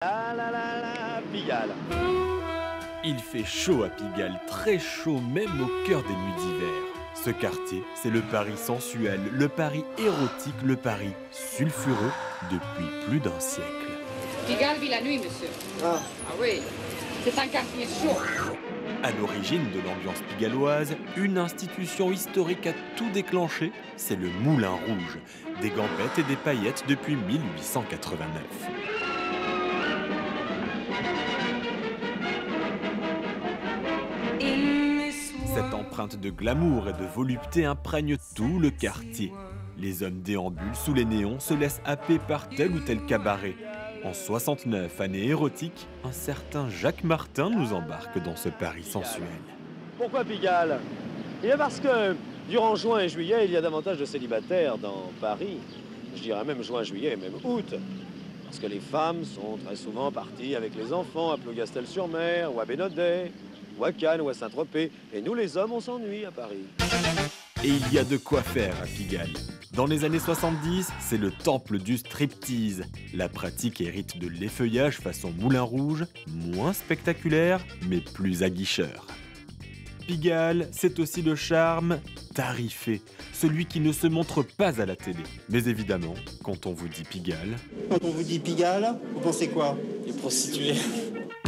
Pigalle. Il fait chaud à Pigalle, très chaud même au cœur des nuits d'hiver. Ce quartier, c'est le Paris sensuel, le Paris érotique, le Paris sulfureux depuis plus d'un siècle. Pigalle vit la nuit, monsieur. Ah oui, c'est un quartier chaud. À l'origine de l'ambiance pigalloise, une institution historique a tout déclenché, c'est le Moulin Rouge, des gambettes et des paillettes depuis 1889. Cette empreinte de glamour et de volupté imprègne tout le quartier. Les hommes déambulent sous les néons, se laissent happer par tel ou tel cabaret. En 69, année érotique, un certain Jacques Martin nous embarque dans ce Paris sensuel. Pourquoi Pigalle? Eh bien parce que durant juin et juillet, il y a davantage de célibataires dans Paris. Je dirais même juin, juillet, même août. Parce que les femmes sont très souvent parties avec les enfants à Plougastel-sur-Mer, ou à Bénodet, ou à Cannes, ou à Saint-Tropez. Et nous, les hommes, on s'ennuie à Paris. Et il y a de quoi faire à Pigalle. Dans les années 70, c'est le temple du striptease. La pratique hérite de l'effeuillage façon Moulin Rouge, moins spectaculaire, mais plus aguicheur. Pigalle, c'est aussi le charme tarifé, celui qui ne se montre pas à la télé. Mais évidemment, quand on vous dit Pigalle... Quand on vous dit Pigalle, vous pensez quoi? Les prostituées.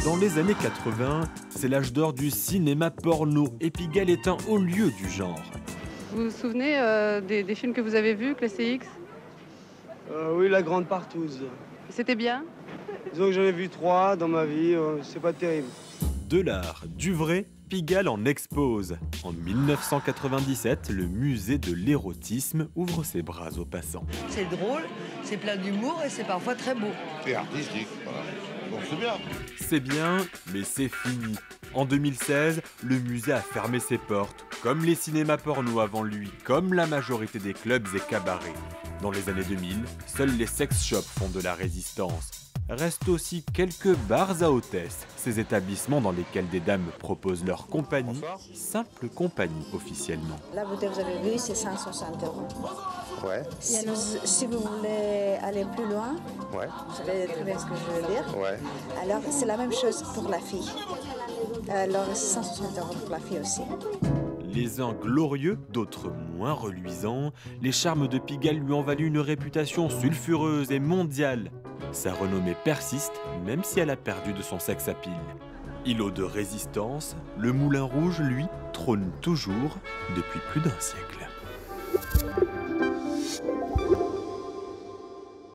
Dans les années 80, c'est l'âge d'or du cinéma porno, et Pigalle est un haut lieu du genre. Vous vous souvenez des films que vous avez vus, classé X? Oui, La Grande Partouze. C'était bien? Disons que j'en ai vu 3 dans ma vie, c'est pas terrible. De l'art, du vrai, Pigalle en expose. En 1997, le musée de l'érotisme ouvre ses bras aux passants. C'est drôle, c'est plein d'humour et c'est parfois très beau. C'est artistique, voilà. Donc c'est bien. C'est bien, mais c'est fini. En 2016, le musée a fermé ses portes, comme les cinémas porno avant lui, comme la majorité des clubs et cabarets. Dans les années 2000, seuls les sex shops font de la résistance. Restent aussi quelques bars à hôtesses, ces établissements dans lesquels des dames proposent leur compagnie, simple compagnie officiellement. La bouteille que vous avez vue, c'est 160 €. Ouais. Si vous voulez aller plus loin, Ouais. vous savez très bien ce que je veux dire. Ouais. Alors, c'est la même chose pour la fille. Alors, 160 € pour la fille aussi. Les uns glorieux, d'autres moins reluisants, les charmes de Pigalle lui ont valu une réputation sulfureuse et mondiale. Sa renommée persiste, même si elle a perdu de son sex appeal. Îlot de résistance, le Moulin Rouge, lui, trône toujours depuis plus d'un siècle.